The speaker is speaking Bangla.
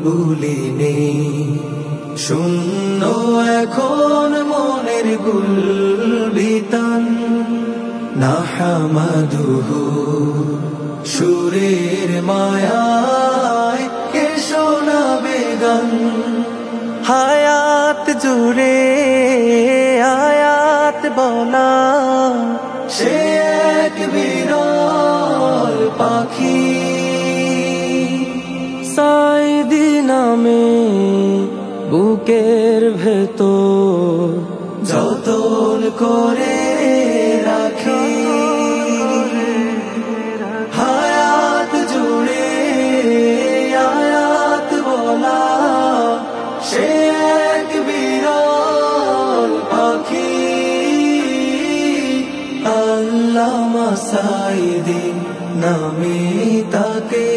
বুলবুলিনী, শূন্য এখন মনের গুলবিতান। নাহমাদুহু সুরের মায়ায় কে শোনাবে গান। হায়াত জুড়ে আয়াত বলা সে এক বিরল পাখি। সাইদি নামে বুকের ভেতর যতন করে রাখি। হায়াত জুড়ে আয়াত বলা সে এক বিরল পাখি। আল্লামা সাইদি নামে তাকে